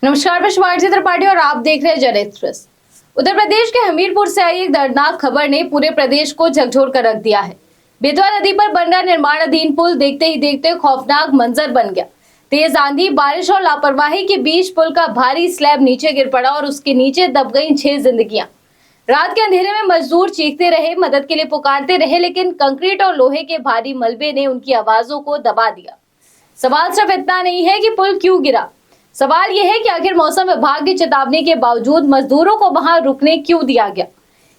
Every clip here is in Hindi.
नमस्कार, मैं शिवांशी त्रिपाठी और आप देख रहे हैं जन एक्सप्रेस। उत्तर प्रदेश के हमीरपुर से आई एक दर्दनाक खबर ने पूरे प्रदेश को झकझोर कर रख दिया है। बेतवा नदी पर बन रहा निर्माणाधीन पुल देखते ही देखते खौफनाक मंजर बन गया। तेज आंधी, बारिश और लापरवाही के बीच पुल का भारी स्लैब नीचे गिर पड़ा और उसके नीचे दब गई 6 जिंदगियां। रात के अंधेरे में मजदूर चीखते रहे, मदद के लिए पुकारते रहे, लेकिन कंक्रीट और लोहे के भारी मलबे ने उनकी आवाजों को दबा दिया। सवाल सिर्फ इतना नहीं है कि पुल क्यों गिरा, सवाल यह है कि आखिर मौसम विभाग की चेतावनी के बावजूद मजदूरों को वहां रुकने क्यों दिया गया।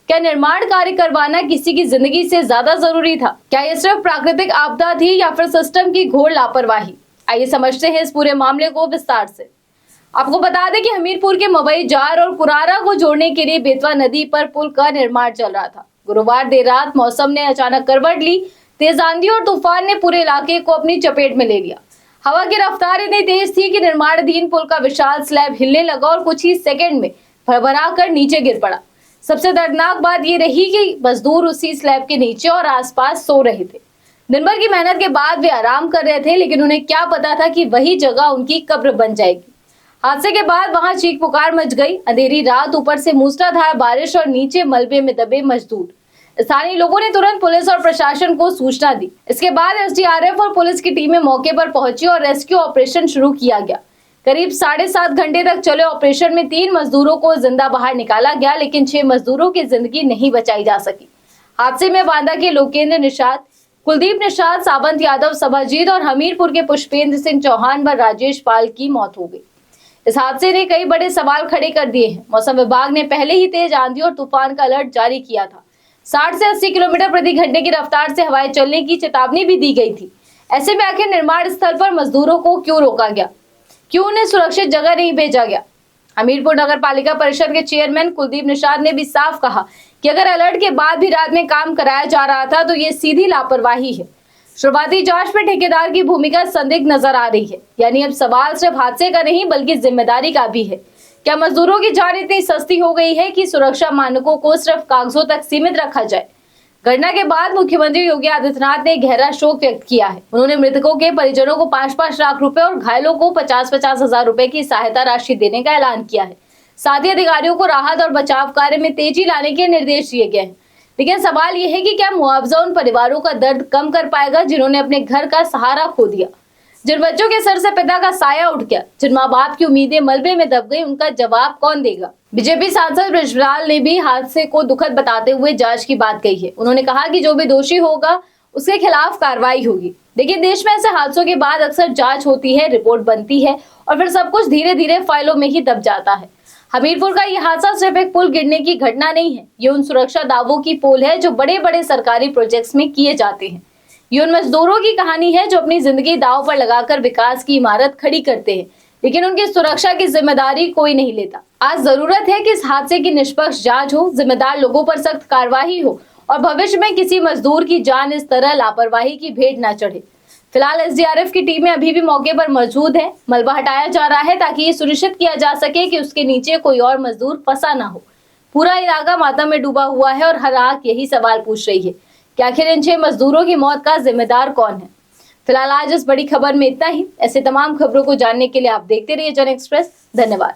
क्या निर्माण कार्य करवाना किसी की जिंदगी से ज्यादा जरूरी था? क्या यह सिर्फ प्राकृतिक आपदा थी या फिर सिस्टम की घोर लापरवाही? आइए समझते हैं इस पूरे मामले को विस्तार से। आपको बता दें कि हमीरपुर के मवई जार और कुरारा को जोड़ने के लिए बेतवा नदी पर पुल का निर्माण चल रहा था। गुरुवार देर रात मौसम ने अचानक करवट ली। तेज आंधी और तूफान ने पूरे इलाके को अपनी चपेट में ले लिया। हवा की रफ्तार इतनी तेज थी कि निर्माणाधीन पुल का विशाल स्लैब हिलने लगा और कुछ ही सेकंड में भरभरा कर नीचे गिर पड़ा। सबसे दर्दनाक बात यह रही कि मजदूर उसी स्लैब के नीचे और आसपास सो रहे थे। दिन भर की मेहनत के बाद वे आराम कर रहे थे, लेकिन उन्हें क्या पता था कि वही जगह उनकी कब्र बन जाएगी। हादसे के बाद वहां चीख पुकार मच गई। अंधेरी रात, ऊपर से मूसलाधार बारिश और नीचे मलबे में दबे मजदूर। स्थानीय लोगों ने तुरंत पुलिस और प्रशासन को सूचना दी। इसके बाद एसडीआरएफ और पुलिस की टीमें मौके पर पहुंची और रेस्क्यू ऑपरेशन शुरू किया गया। करीब 7.5 घंटे तक चले ऑपरेशन में 3 मजदूरों को जिंदा बाहर निकाला गया, लेकिन 6 मजदूरों की जिंदगी नहीं बचाई जा सकी। हादसे में बांदा के लोकेंद्र निषाद, कुलदीप निषाद, सावंत यादव, सभाजीत और हमीरपुर के पुष्पेंद्र सिंह चौहान व राजेश पाल की मौत हो गई। इस हादसे ने कई बड़े सवाल खड़े कर दिए हैं। मौसम विभाग ने पहले ही तेज आंधी और तूफान का अलर्ट जारी किया था। 60 से 80 किलोमीटर प्रति घंटे की रफ्तार से हवाएं चलने की चेतावनी भी दी गई थी। ऐसे में आखिर निर्माण स्थल पर मजदूरों को क्यों रोका गया? क्यों उन्हें सुरक्षित जगह नहीं भेजा गया? हमीरपुर नगर पालिका परिषद के चेयरमैन कुलदीप निषाद ने भी साफ कहा कि अगर अलर्ट के बाद भी रात में काम कराया जा रहा था तो ये सीधी लापरवाही है। शुरुआती जांच में ठेकेदार की भूमिका संदिग्ध नजर आ रही है। यानी अब सवाल सिर्फ हादसे का नहीं बल्कि जिम्मेदारी का भी है। क्या मजदूरों की जान इतनी सस्ती हो गई है कि सुरक्षा मानकों को सिर्फ कागजों तक सीमित रखा जाए? घटना के बाद मुख्यमंत्री योगी आदित्यनाथ ने गहरा शोक व्यक्त किया है। उन्होंने मृतकों के परिजनों को 5-5 लाख रुपए और घायलों को 50-50 हजार रुपए की सहायता राशि देने का ऐलान किया है। साथ ही अधिकारियों को राहत और बचाव कार्य में तेजी लाने के निर्देश दिए गए हैं। लेकिन सवाल यह है कि क्या मुआवजा उन परिवारों का दर्द कम कर पाएगा जिन्होंने अपने घर का सहारा खो दिया, जिन बच्चों के सर से पिता का साया उठ गया, जिन माँ बाप की उम्मीदें मलबे में दब गई, उनका जवाब कौन देगा? बीजेपी सांसद बृजलाल ने भी हादसे को दुखद बताते हुए जांच की बात कही है। उन्होंने कहा कि जो भी दोषी होगा उसके खिलाफ कार्रवाई होगी। देखिए, देश में ऐसे हादसों के बाद अक्सर जांच होती है, रिपोर्ट बनती है और फिर सब कुछ धीरे धीरे फाइलों में ही दब जाता है। हमीरपुर का यह हादसा सिर्फ एक पुल गिरने की घटना नहीं है, ये उन सुरक्षा दावों की पोल है जो बड़े बड़े सरकारी प्रोजेक्ट्स में किए जाते हैं। ये उन मजदूरों की कहानी है जो अपनी जिंदगी दांव पर लगाकर विकास की इमारत खड़ी करते हैं, लेकिन उनकी सुरक्षा की जिम्मेदारी कोई नहीं लेता। आज जरूरत है कि इस हादसे की निष्पक्ष जांच हो, जिम्मेदार लोगों पर सख्त कार्रवाई हो और भविष्य में किसी मजदूर की जान इस तरह लापरवाही की भेंट न चढ़े। फिलहाल एसडीआरएफ की टीमें अभी भी मौके पर मौजूद है। मलबा हटाया जा रहा है ताकि ये सुनिश्चित किया जा सके कि उसके नीचे कोई और मजदूर फंसा ना हो। पूरा इलाका मातम में डूबा हुआ है और हर आंख यही सवाल पूछ रही है कि आखिर इन 6 मजदूरों की मौत का जिम्मेदार कौन है। फिलहाल आज इस बड़ी खबर में इतना ही। ऐसे तमाम खबरों को जानने के लिए आप देखते रहिए जन एक्सप्रेस। धन्यवाद।